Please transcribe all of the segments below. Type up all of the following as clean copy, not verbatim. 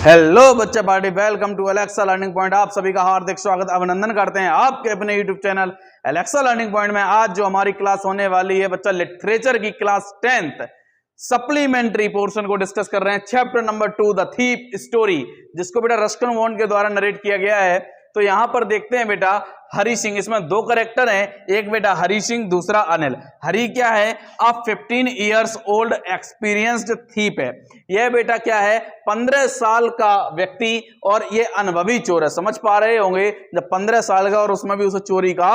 Hello बच्चे party, welcome to Alexa learning point. आप सभी का हार्दिक स्वागत अभिनंदन करते हैं आपके अपने YouTube channel Alexa learning point में। आज जो हमारी क्लास होने वाली है बच्चा, लिटरेचर की क्लास 10th सप्लीमेंट्री पोर्शन को डिस्कस कर रहे हैं। Chapter number 2 the thief story, जिसको बेटा रस्किन बॉन्ड के द्वारा नरेट किया गया है। तो यहां पर देखते हैं बेटा हरी सिंह, इसमें दो करेक्टर हैं, एक बेटा हरी सिंह, दूसरा अनिल। हरी क्या है? अब 15 ईयर्स ओल्ड एक्सपीरियंस्ड थीप है। यह बेटा क्या है? 15 साल का व्यक्ति और ये अनुभवी चोर है। समझ पा रहे होंगे, जब 15 साल का और उसमें भी उसे चोरी का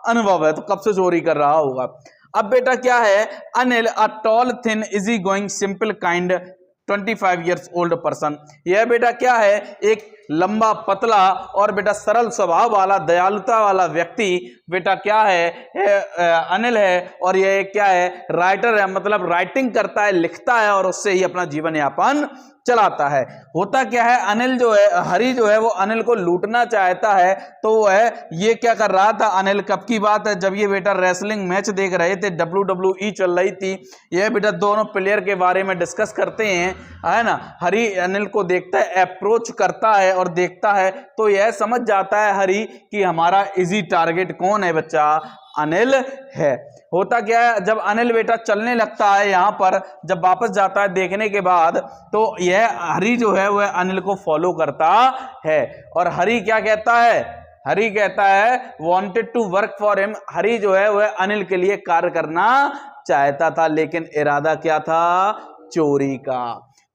अनुभव है तो कब से चोरी कर रहा होगा। अब बेटा क्या है? Anil a tall thin easy going simple kind 25 years old person. यह बेटा क्या है? एक लंबा पतला और बेटा सरल स्वभाव वाला दयालुता वाला व्यक्ति बेटा क्या है? अनिल है। और यह क्या है? राइटर है, मतलब राइटिंग करता है, लिखता है और उससे ही अपना जीवन यापन चलाता है। होता क्या है, अनिल जो है, हरी जो है वो अनिल को लूटना चाहता है। तो वो है ये क्या कर रहा था अनिल, कब की बात है जब ये बेटा रेसलिंग मैच देख रहे थे, WWE चल रही थी। यह बेटा दोनों प्लेयर के बारे में डिस्कस करते हैं, है ना। हरी अनिल को देखता है, अप्रोच करता है और देखता है तो यह समझ जाता है हरी कि हमारा इजी टारगेट कौन है बच्चा? अनिल है। होता क्या है, जब अनिल बेटा चलने लगता है, यहां पर जब वापस जाता है देखने के बाद, तो यह हरी जो है वह अनिल को फॉलो करता है। और हरी क्या कहता है? हरी कहता है wanted to work for him. Hari जो है वह अनिल के लिए कार्य करना चाहता था, लेकिन इरादा क्या था? चोरी का।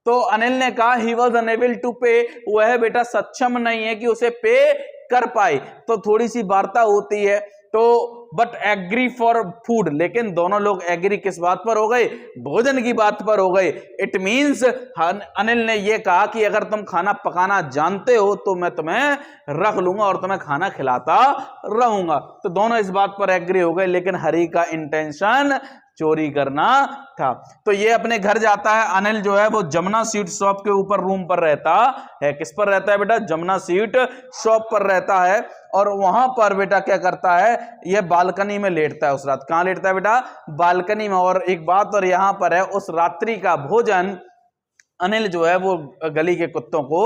तो अनिल ने कहा ही वॉज अनेबल टू पे, वह बेटा सक्षम नहीं है कि उसे पे कर पाए। तो थोड़ी सी वार्ता होती है, तो बट एग्री फॉर फूड, लेकिन दोनों लोग एग्री किस बात पर हो गए? भोजन की बात पर हो गए। इट मींस अनिल ने यह कहा कि अगर तुम खाना पकाना जानते हो तो मैं तुम्हें रख लूंगा और तुम्हें खाना खिलाता रहूंगा। तो दोनों इस बात पर एग्री हो गए, लेकिन हरी का इंटेंशन चोरी करना था। तो ये अपने घर जाता है। अनिल जो है वो जमुना स्वीट शॉप के ऊपर रूम पर रहता है। किस पर रहता है बेटा? जमुना स्वीट शॉप पर रहता है। और वहां पर बेटा क्या करता है? ये बालकनी में लेटता है उस रात। कहां लेटता है बेटा? बालकनी में। और एक बात और यहां पर है, उस रात्रि का भोजन अनिल जो है वो गली के कुत्तों को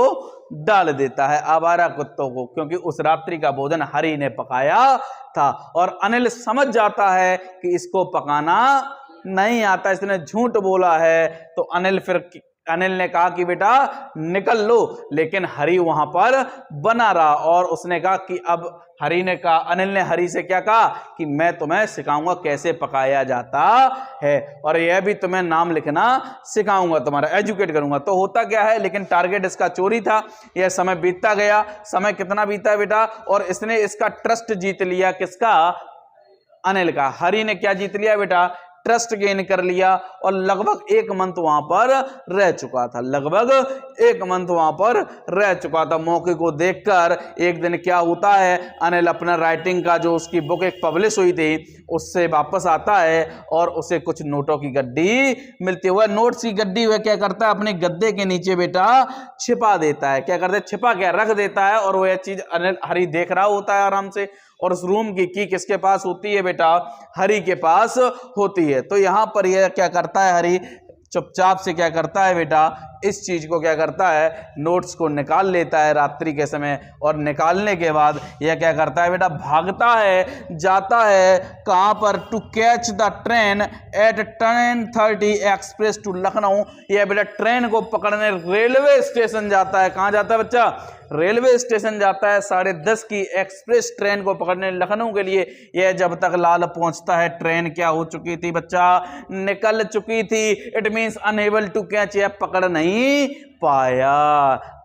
डाल देता है, आवारा कुत्तों को, क्योंकि उस रात्रि का भोजन हरी ने पकाया था। और अनिल समझ जाता है कि इसको पकाना नहीं आता, इसने झूठ बोला है। तो अनिल ने कहा कि बेटा निकल लो, लेकिन हरी वहां पर बना रहा। और उसने कहा कि अब अनिल ने हरी से क्या कहा कि मैं तुम्हें सिखाऊंगा कैसे पकाया जाता है, और यह भी तुम्हें नाम लिखना सिखाऊंगा, तुम्हारा एजुकेट करूंगा। तो होता क्या है, लेकिन टारगेट इसका चोरी था। यह समय बीतता गया। समय कितना बीता बेटा? और इसने इसका ट्रस्ट जीत लिया। किसका? अनिल का। हरी ने क्या जीत लिया बेटा? ट्रस्ट गेन कर लिया। और लगभग 1 मंथ वहां पर रह चुका था। लगभग 1 मंथ वहां पर रह चुका था। मौके को देखकर एक दिन क्या होता है, अनिल अपना राइटिंग का जो उसकी बुक एक पब्लिश हुई थी उससे वापस आता है और उसे कुछ नोटों की गड्डी मिलती है। वह नोट्स की गड्डी वह क्या करता है? अपने गद्दे के नीचे बेटा छिपा देता है। क्या करता है? छिपा क्या रख देता है। और वह चीज अनिल हरी देख रहा होता है आराम से। और उस रूम की किसके पास होती है बेटा? हरी के पास होती है। तो यहां पर यह क्या करता है, हरी चुपचाप से क्या करता है बेटा? इस चीज को क्या करता है? नोट्स को निकाल लेता है रात्रि के समय। और निकालने के बाद यह क्या करता है बेटा? भागता है, जाता है कहां पर? To catch the train at 10:30 express to Lucknow. यह बेटा ट्रेन को पकड़ने रेलवे स्टेशन जाता है। कहां जाता है बच्चा? रेलवे स्टेशन जाता है 10:30 की एक्सप्रेस ट्रेन को पकड़ने लखनऊ के लिए। यह जब तक लाल पहुंचता है, ट्रेन क्या हो चुकी थी बच्चा? निकल चुकी थी। It means unable to catch, यह पकड़ नहीं पाया।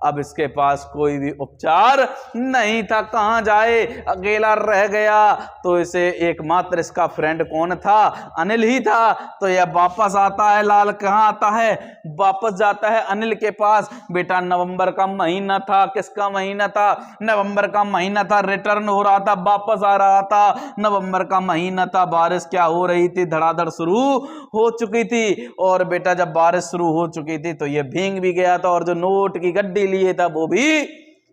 अब इसके पास कोई भी उपचार नहीं था, कहां जाए? अकेला रह गया। तो इसे एकमात्र इसका फ्रेंड कौन था? अनिल ही था। तो यह वापस आता है। लाल कहां आता है? वापस जाता है अनिल के पास। बेटा नवंबर का महीना था। किसका महीना था? नवंबर का महीना था। रिटर्न हो रहा था, वापस आ रहा था। नवंबर का महीना था। बारिश क्या हो रही थी? धड़ाधड़ शुरू हो चुकी थी। और बेटा जब बारिश शुरू हो चुकी थी तो यह भीग भी गया था, और जो नोट की गड्डी लिए था वो भी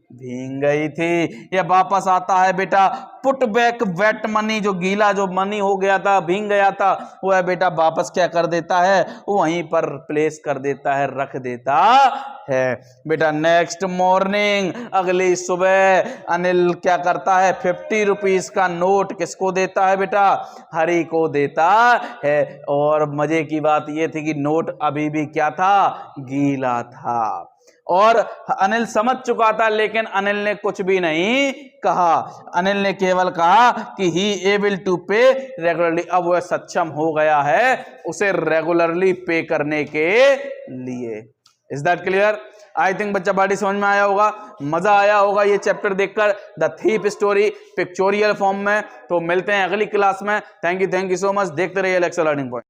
भीग गई थी। ये वापस आता है बेटा, पुट बैक वेट मनी, जो गीला जो मनी हो गया था, भीग गया था, वो है बेटा वापस क्या कर देता है, वहीं पर प्लेस कर देता है, रख देता है बेटा। नेक्स्ट मॉर्निंग, अगली सुबह अनिल क्या करता है, 50 रुपीज का नोट किसको देता है बेटा, हरी को देता है। और मजे की बात यह थी कि नोट अभी भी क्या था, गीला था और अनिल समझ चुका था, लेकिन अनिल ने कुछ भी नहीं कहा। अनिल ने केवल कहा कि ही एबल टू पे रेगुलरली, अब वह सक्षम हो गया है उसे रेगुलरली पे करने के लिए। Is that clear? I think बच्चा बड़ी समझ में आया होगा, मजा आया होगा ये चैप्टर देखकर, the thief story pictorial form में। तो मिलते हैं अगली क्लास में। Thank you so much. देखते रहिए एलेक्सा लर्निंग पॉइंट।